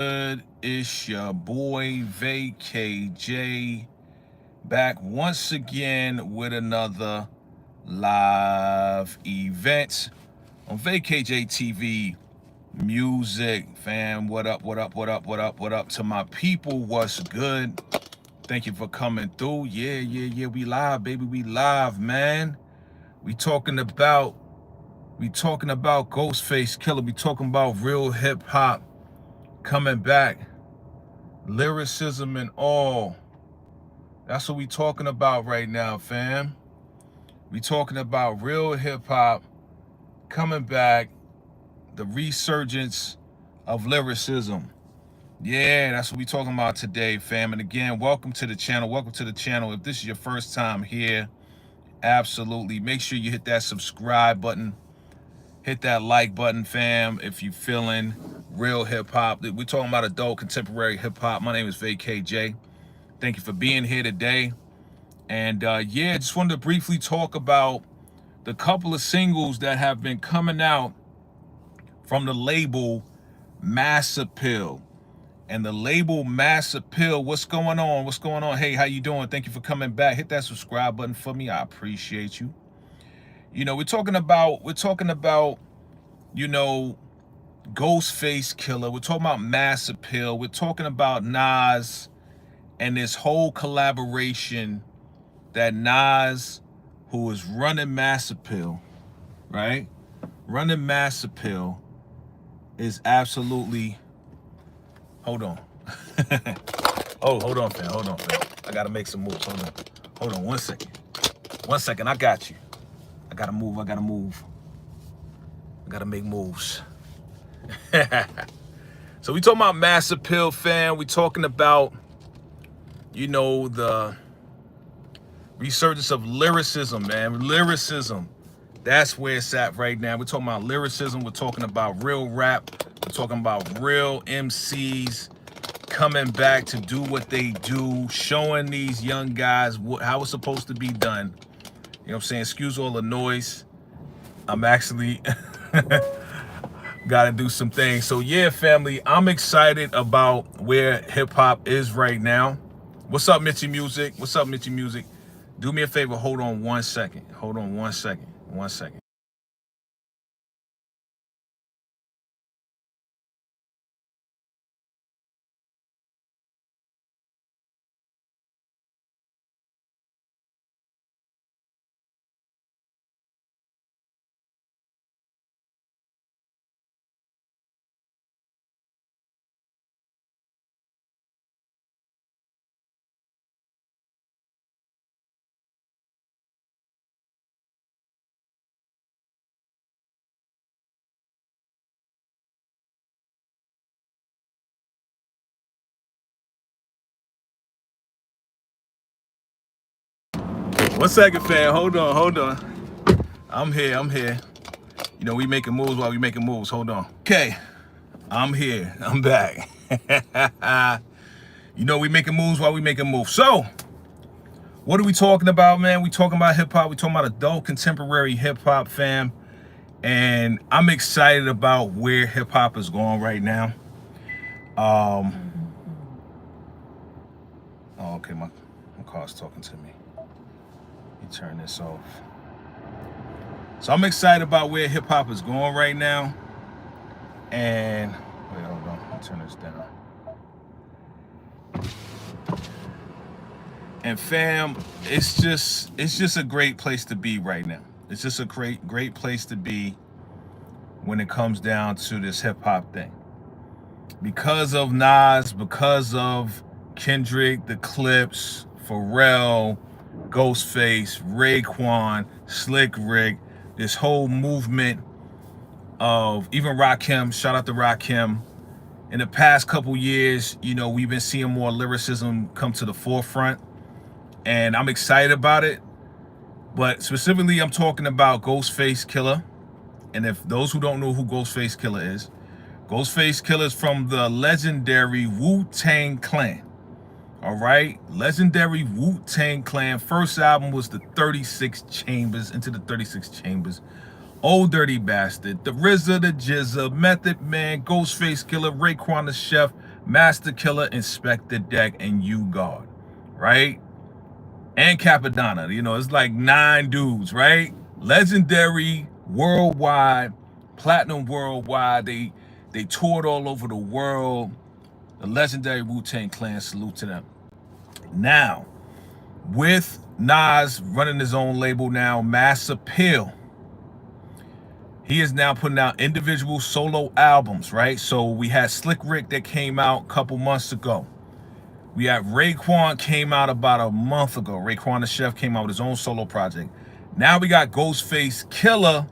It's your boy VACAY-J back once again with another live event on VACAY-JTV music. Fam, what up, what up, what up, what up, what up to my people? What's good? Thank you for coming through. Yeah, we live, baby. We live, man. We talking about Ghostface Killah. We talking about real hip hop coming back, lyricism and all. That's what we talking about right now, fam. We talking about real hip hop coming back, the resurgence of lyricism. Yeah, that's what we talking about today, fam. And again, welcome to the channel. Welcome to the channel. If this is your first time here, absolutely make sure you hit that subscribe button. Hit that like button, fam, if you feeling real hip-hop. We're talking about adult contemporary hip-hop. My name is VACAY-J. Thank you for being here today. And yeah, just wanted to briefly talk about the couple of singles that have been coming out from the label Mass Appeal. And the label Mass Appeal, what's going on? What's going on? Hey, how you doing? Thank you for coming back. Hit that subscribe button for me. I appreciate you. You know, we're talking about, you know, Ghostface Killah. We're talking about Mass Appeal. We're talking about Nas and this whole collaboration that Nas, who is running Mass Appeal, right? Running Mass Appeal is absolutely, hold on. Hold on, fam. I gotta make some moves. Hold on 1 second. 1 second, I got you. I gotta move. I gotta make moves. So we talking about Mass Appeal, fam. We talking about, you know, the resurgence of lyricism, man. Lyricism. That's where it's at right now. We're talking about lyricism. We're talking about real rap. We're talking about real MCs coming back to do what they do, showing these young guys how it's supposed to be done. You know what I'm saying? Excuse all the noise. I'm actually got to do some things. So yeah, family, I'm excited about where hip hop is right now. What's up, Mitchy Music? What's up, Mitchy Music? Do me a favor. Hold on 1 second. Hold on 1 second. 1 second. One second, fam. Hold on. I'm here. You know, we making moves while we making moves. Hold on. Okay, I'm here. I'm back. You know, we making moves while we making moves. So, what are we talking about, man? We talking about hip hop. We talking about adult contemporary hip hop, fam. And I'm excited about where hip hop is going right now. Oh, okay, my car's talking to me. You turn this off. So I'm excited about where hip hop is going right now. And wait, hold on. Let me turn this down. And fam, it's just a great place to be right now. It's just a great place to be when it comes down to this hip hop thing. Because of Nas, because of Kendrick, the Clips, Pharrell, Ghostface, Raekwon, Slick Rick, this whole movement of even Rakim, shout out to Rakim. In the past couple years, you know, we've been seeing more lyricism come to the forefront, and I'm excited about it. But specifically, I'm talking about Ghostface Killah. And if those who don't know who Ghostface Killah is from the legendary Wu-Tang Clan. All right, legendary Wu-Tang Clan. First album was the 36 Chambers, Into the 36 Chambers. Old Dirty Bastard, the RZA, the Jizza, Method Man, Ghostface Killah, Raekwon the Chef, Master Killah, Inspector Deck, and U-Guard, right? And Capadonna. You know, it's like 9 dudes, right? Legendary, worldwide, platinum worldwide. They toured all over the world. The legendary Wu-Tang Clan, salute to them. Now, with Nas running his own label now, Mass Appeal, he is now putting out individual solo albums, right? So we had Slick Rick that came out a couple months ago. We had Raekwon came out about a month ago. Raekwon the Chef came out with his own solo project. Now we got Ghostface Killah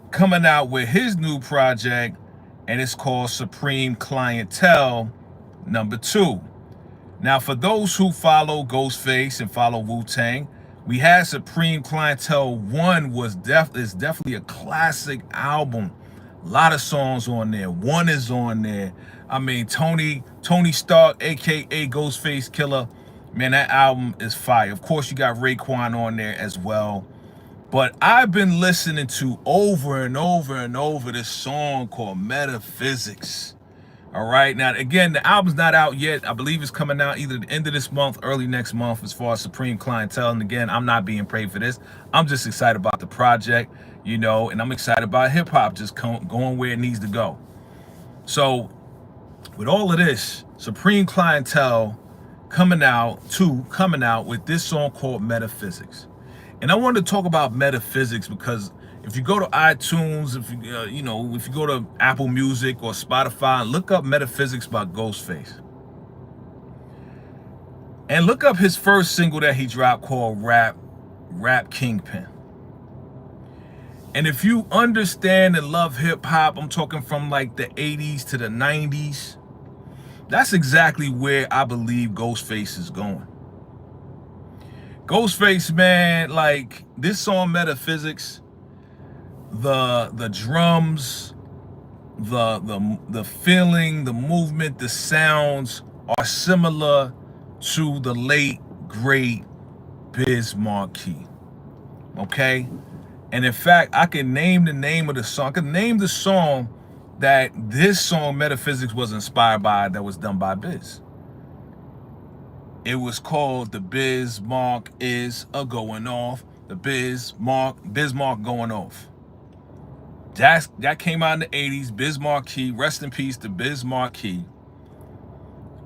coming out with his new project, and it's called Supreme Clientele #2. Now, for those who follow Ghostface and follow Wu-Tang, we had Supreme Clientele 1 is definitely a classic album. A lot of songs on there. 1 is on there. I mean, Tony Stark, aka Ghostface Killah, man, that album is fire. Of course, you got Raekwon on there as well. But I've been listening to over and over and over this song called Metaphysics. All right, now again, the album's not out yet. I believe it's coming out either the end of this month, early next month, as far as Supreme Clientele. And again, I'm not being paid for this. I'm just excited about the project, you know, and I'm excited about hip hop just going where it needs to go. So, with all of this, Supreme Clientele coming out with this song called Metaphysics. And I wanted to talk about Metaphysics because if you go to iTunes, if you go to Apple Music or Spotify, look up Metaphysics by Ghostface. And look up his first single that he dropped called Rap Kingpin. And if you understand and love hip hop, I'm talking from like the 80s to the 90s, that's exactly where I believe Ghostface is going. Ghostface, man, like this song Metaphysics, the drums, the feeling, the movement, the sounds are similar to the late great Biz Markie. Okay? And in fact, I can name the name of the song. I can name the song that this song Metaphysics was inspired by, that was done by Biz. It was called The Biz Mark Is a Going Off. The Biz Mark Going Off. That came out in the 80s. Biz Markie, rest in peace to Biz Markie.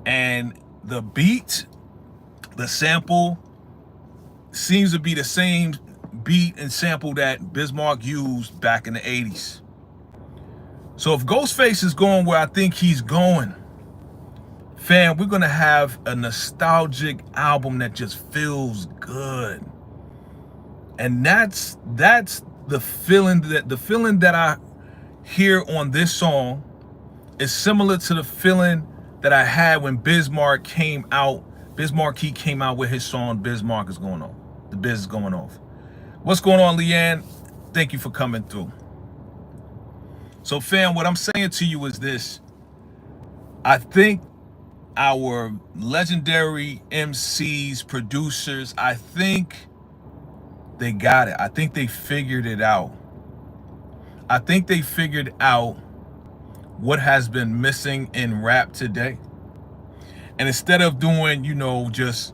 And the beat, the sample, seems to be the same beat and sample that Biz Markie used back in the 80s. So if Ghostface is going where I think he's going, fam, we're gonna have a nostalgic album that just feels good. And that's the feeling that I hear on this song is similar to the feeling that I had when Biz Markie came out with his song Biz Markie Is Going On. The Biz is going off. What's going on, Leanne? Thank you for coming through. So fam, what I'm saying to you is this. I think our legendary MCs, producers, I think they got it. I think they figured it out. I think they figured out what has been missing in rap today. And instead of doing, just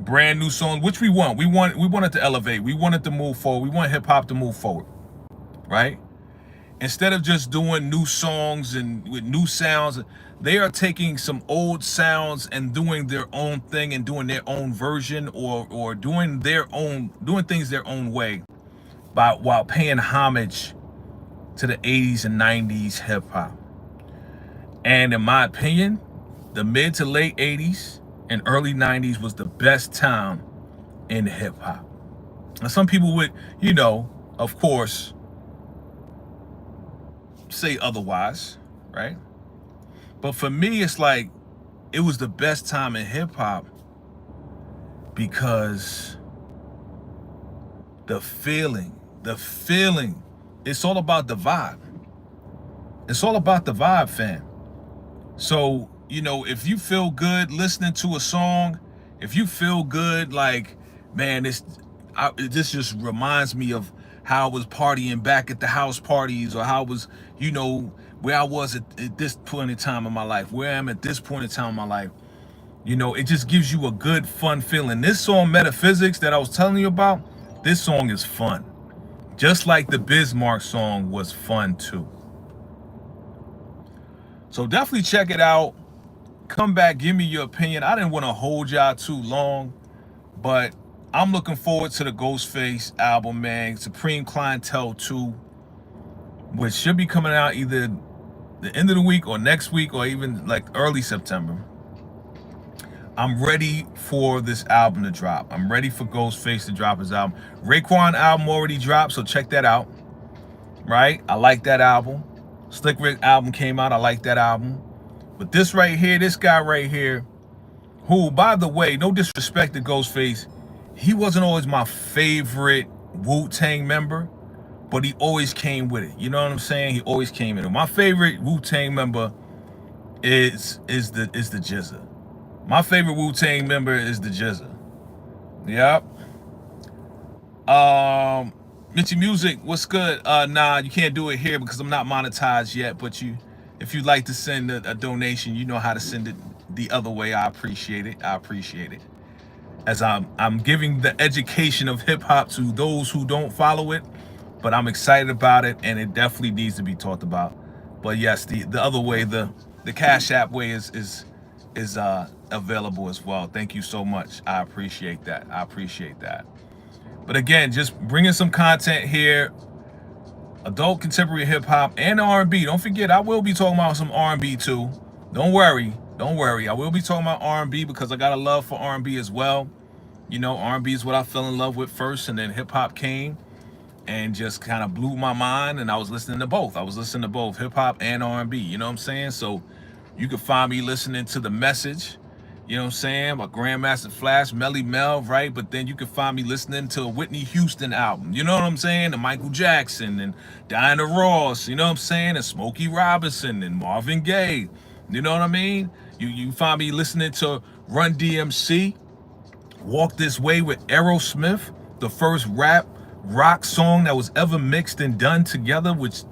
brand new songs, which we wanted to elevate. We wanted to move forward. We want hip hop to move forward, right? Instead of just doing new songs and with new sounds, they are taking some old sounds and doing their own thing and doing their own version or doing things their own way while paying homage to the 80s and 90s hip hop. And in my opinion, the mid to late 80s and early 90s was the best time in hip hop. Now some people would, of course, say otherwise, right? But for me, it's like it was the best time in hip hop because the feeling, it's all about the vibe. It's all about the vibe, fam. So, if you feel good listening to a song, if you feel good, like, man, this just reminds me of how I was partying back at the house parties, or how I was, where I was at this point in time in my life, where I am at this point in time in my life. You know, it just gives you a good, fun feeling. This song, Metaphysics, that I was telling you about, this song is fun. Just like the Bismarck song was fun too. So definitely check it out. Come back, give me your opinion. I didn't want to hold y'all too long, but I'm looking forward to the Ghostface album, man. Supreme Clientele 2, which should be coming out either the end of the week or next week or even like early September. I'm ready for this album to drop. I'm ready for Ghostface to drop his album. Raekwon album already dropped, so check that out. Right? I like that album. Slick Rick album came out. I like that album. But this right here, this guy right here, who, by the way, no disrespect to Ghostface, he wasn't always my favorite Wu-Tang member, but he always came with it. You know what I'm saying? He always came in it. My favorite Wu-Tang member is the GZA. My favorite Wu-Tang member is the GZA. Yep. Mitchy Music, what's good? Nah, you can't do it here because I'm not monetized yet, but if you'd like to send a donation, you know how to send it the other way. I appreciate it. I appreciate it. As I'm giving the education of hip hop to those who don't follow it, but I'm excited about it, and it definitely needs to be talked about. But yes, the other way, the Cash App way is available as well. Thank you so much. I appreciate that. I appreciate that. But again, just bringing some content here, adult contemporary hip hop and R&B. Don't forget, I will be talking about some R&B too. Don't worry. Don't worry. I will be talking about R&B because I got a love for R&B as well. You know, R&B is what I fell in love with first, and then hip hop came and just kind of blew my mind, and I was listening to both. I was listening to both hip hop and R&B. You know what I'm saying? So you can find me listening to The Message, you know what I'm saying, by Grandmaster Flash, Melly Mel, right? But then you can find me listening to a Whitney Houston album, you know what I'm saying, and Michael Jackson and Diana Ross, you know what I'm saying, and Smokey Robinson and Marvin Gaye, you know what I mean? You find me listening to Run DMC, Walk This Way with Aerosmith, the first rap rock song that was ever mixed and done together, which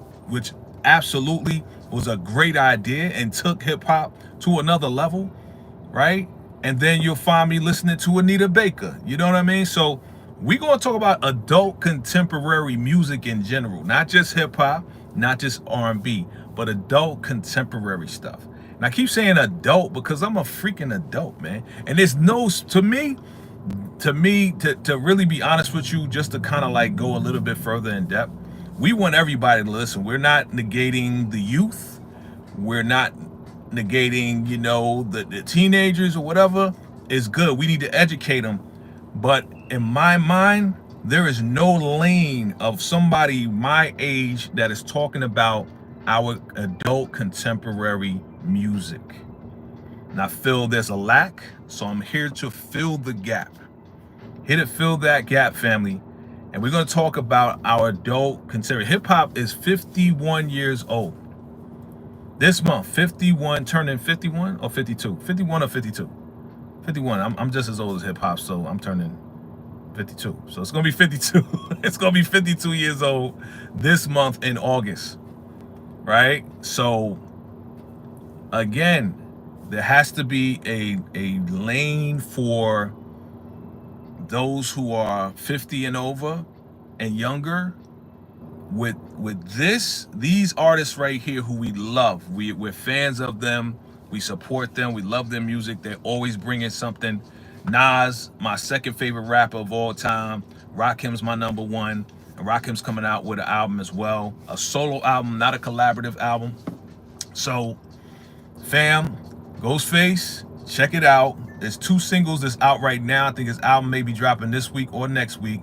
absolutely was a great idea and took hip-hop to another level, right? And then you'll find me listening to Anita Baker, you know what I mean? So we're going to talk about adult contemporary music in general, not just hip-hop, not just R&B, but adult contemporary stuff. And I keep saying adult because I'm a freaking adult, man. And there's no, to really be honest with you, just to kind of like go a little bit further in depth, we want everybody to listen. We're not negating the youth. We're not negating, you know, the teenagers or whatever is good. We need to educate them. But in my mind, there is no lane of somebody my age that is talking about our adult contemporary music. And I feel there's a lack, so I'm here to fill the gap. Here to fill that gap, family. And we're going to talk about our adult contemporary. Hip-hop is 51 years old. This month, 51, turning 51 or 52? 51 or 52? 51. I'm just as old as hip-hop, so I'm turning 52. So it's going to be 52. It's going to be 52 years old this month in August, right? So, again, there has to be a lane for those who are 50 and over and younger with these artists right here who we love. We're fans of them. We support them. We love their music. They're always bringing something. Nas, my second favorite rapper of all time. Rakim's my number one. And Rakim's coming out with an album as well. A solo album, not a collaborative album. So, fam, Ghostface, check it out. There's 2 singles that's out right now. I think his album may be dropping this week or next week.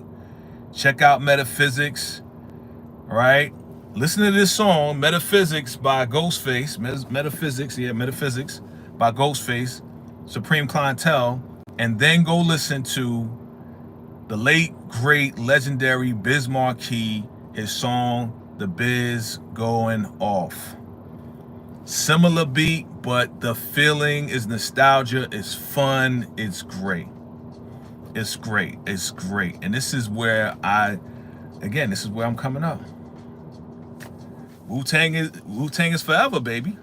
Check out Metaphysics. All right. Listen to this song, Metaphysics by Ghostface. Metaphysics by Ghostface, Supreme Clientele. And then go listen to the late, great, legendary Biz Markie, his song, The Biz Going Off. Similar beat, but the feeling is nostalgia, it's fun, it's great. It's great, it's great. And this is where this is where I'm coming up. Wu-Tang is forever, baby.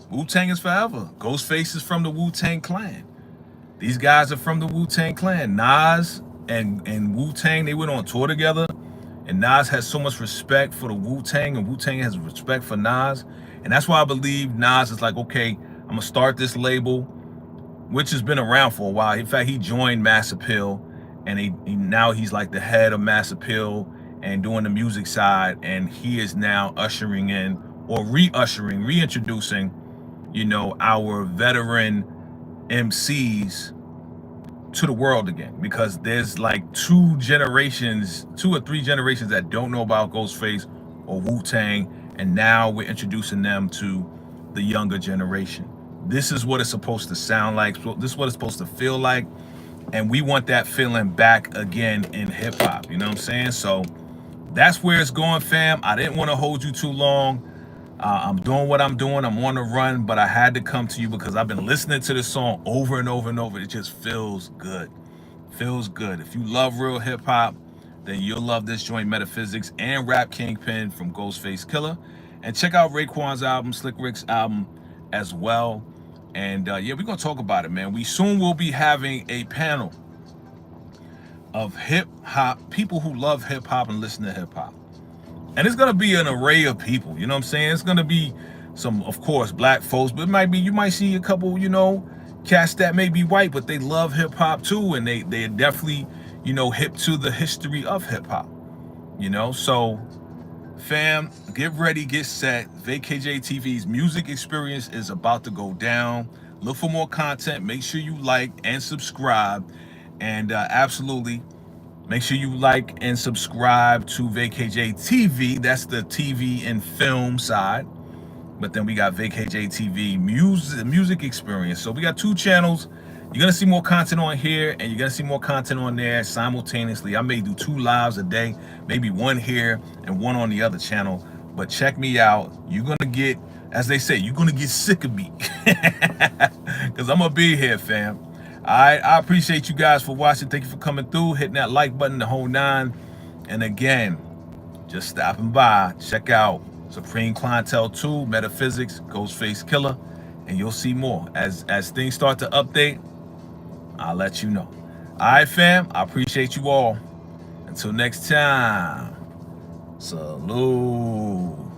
Wu-Tang is forever. Ghostface is from the Wu-Tang Clan. These guys are from the Wu-Tang Clan. Nas and Wu-Tang, they went on tour together. And Nas has so much respect for the Wu-Tang, and Wu-Tang has respect for Nas. And that's why I believe Nas is like, okay, I'm going to start this label, which has been around for a while. In fact, he joined Mass Appeal, and now he's like the head of Mass Appeal and doing the music side. And he is now ushering in, or reintroducing, you know, our veteran MCs to the world again, because there's like 2 or 3 generations that don't know about Ghostface or Wu-Tang, and now we're introducing them to the younger generation. This is what it's supposed to sound like. This is what it's supposed to feel like, and we want that feeling back again in hip-hop. You know what I'm saying? So that's where it's going, fam. I didn't want to hold you too long. I'm doing what I'm doing. I'm on the run, but I had to come to you because I've been listening to this song over and over and over. It just feels good. Feels good. If you love real hip hop, then you'll love this joint, Metaphysics and Rap Kingpin from Ghostface Killah. And check out Raekwon's album, Slick Rick's album as well. And yeah, we're going to talk about it, man. We soon will be having a panel of hip hop, people who love hip hop and listen to hip hop. And it's gonna be an array of people, you know what I'm saying? It's gonna be some, of course, black folks, but it might be, you might see a couple, you know, cats that may be white, but they love hip hop too, and they're definitely, you know, hip to the history of hip hop, you know? So, fam, get ready, get set. VACAY-JTV's music experience is about to go down. Look for more content. Make sure you like and subscribe, and absolutely. Make sure you like and subscribe to VACAY-JTV. That's the TV and film side. But then we got VACAY-JTV music experience. So we got 2 channels. You're going to see more content on here, and you're going to see more content on there simultaneously. I may do 2 lives a day, maybe 1 here and 1 on the other channel. But check me out. You're going to get, as they say, you're going to get sick of me. Because I'm going to be here, fam. I appreciate you guys for watching. Thank you for coming through, hitting that like button, the whole 9. And again, just stopping by. Check out Supreme Clientele 2, Metaphysics, Ghostface Killah, and you'll see more. As things start to update, I'll let you know. All right, fam. I appreciate you all. Until next time, salute.